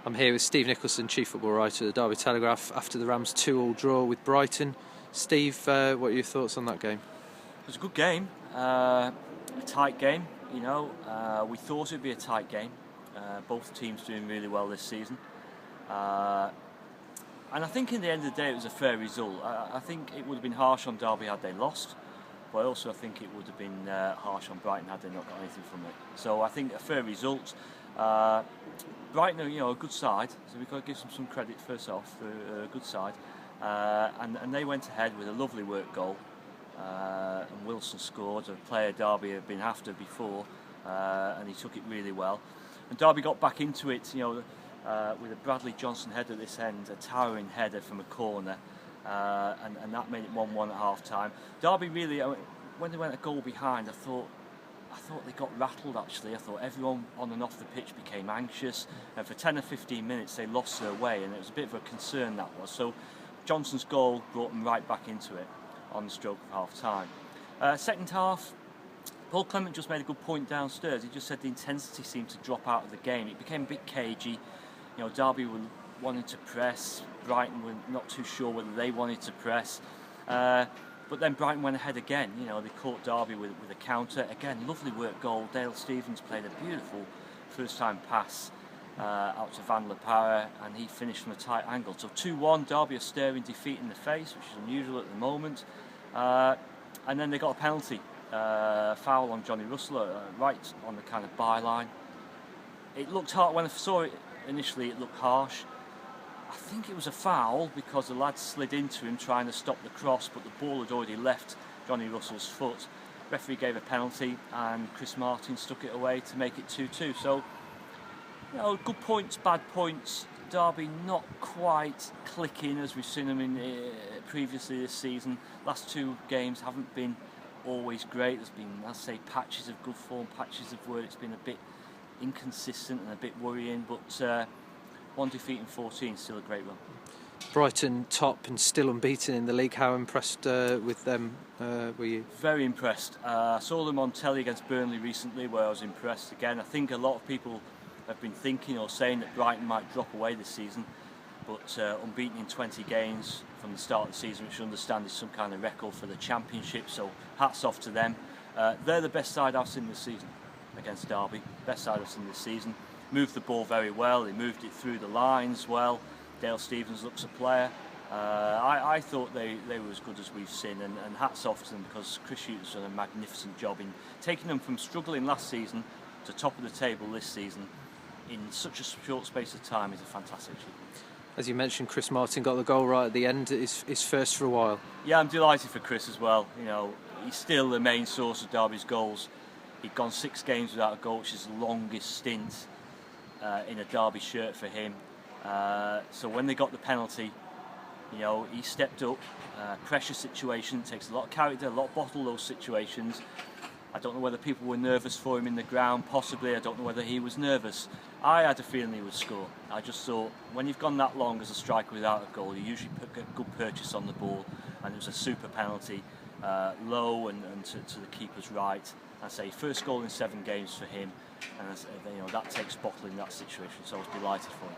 I'm here with Steve Nicholson, Chief Football Writer of the Derby Telegraph, after the Rams' 2-2 draw with Brighton. Steve, what are your thoughts on that game? It was a good game, a tight game. You know, we thought it would be a tight game. Both teams doing really well this season, and I think in the end of the day it was a fair result. I think it would have been harsh on Derby had they lost, but also I think it would have been harsh on Brighton had they not got anything from it. So I think a fair result. Brighton are, a good side, so we've got to give them some credit first off. They're a good side, and they went ahead with a lovely work goal. And Wilson scored, a player Derby had been after before, and he took it really well. And Derby got back into it, with a Bradley Johnson header at this end, a towering header from a corner, and that made it 1-1 at half time. Derby really, when they went a goal behind, I thought they got rattled actually. I thought everyone on and off the pitch became anxious, and for 10 or 15 minutes they lost their way, and it was a bit of a concern, that was. So Johnson's goal brought them right back into it on the stroke of half time. Second half, Paul Clement just made a good point downstairs. He just said the intensity seemed to drop out of the game. It became a bit cagey. Derby were wanting to press, Brighton were not too sure whether they wanted to press. But then Brighton went ahead again. They caught Derby with a counter. Again, lovely work goal. Dale Stephens played a beautiful first-time pass out to Van La Parra, and he finished from a tight angle. So 2-1, Derby are staring defeat in the face, which is unusual at the moment. And then they got a penalty, foul on Johnny Russell, right on the kind of byline. It looked hard when I saw it initially. It looked harsh. I think it was a foul because the lad slid into him trying to stop the cross, but the ball had already left Johnny Russell's foot. Referee gave a penalty, and Chris Martin stuck it away to make it 2-2. So, good points, bad points. Derby not quite clicking as we've seen them in previously this season. Last two games haven't been always great. There's been, I'd say, patches of good form, patches of where it's been a bit inconsistent and a bit worrying, but one defeat in 14, still a great run. Brighton top and still unbeaten in the league. How impressed with them were you? Very impressed. I saw them on telly against Burnley recently, where I was impressed again. I think a lot of people have been thinking or saying that Brighton might drop away this season, but unbeaten in 20 games from the start of the season, which I understand is some kind of record for the Championship, so hats off to them. They're the best side I've seen this season against Derby, best side I've seen this season. Moved the ball very well, they moved it through the lines well. Dale Stephens looks a player. I thought they were as good as we've seen, and hats off to them, because Chris Hughton's done a magnificent job in taking them from struggling last season to top of the table this season in such a short space of time is a fantastic achievement. As you mentioned, Chris Martin got the goal right at the end, his first for a while. Yeah, I'm delighted for Chris as well. He's still the main source of Derby's goals. He'd gone 6 games without a goal, which is the longest stint in a Derby shirt for him. So when they got the penalty, he stepped up. Pressure situation, takes a lot of character, a lot of bottle those situations. I don't know whether people were nervous for him in the ground, possibly. I don't know whether he was nervous. I had a feeling he would score. I just thought, when you've gone that long as a striker without a goal, you usually put a good purchase on the ball, and it was a super penalty, low and to the keeper's right. I say first goal in 7 games for him, and that takes bottle in that situation, so I was delighted for him.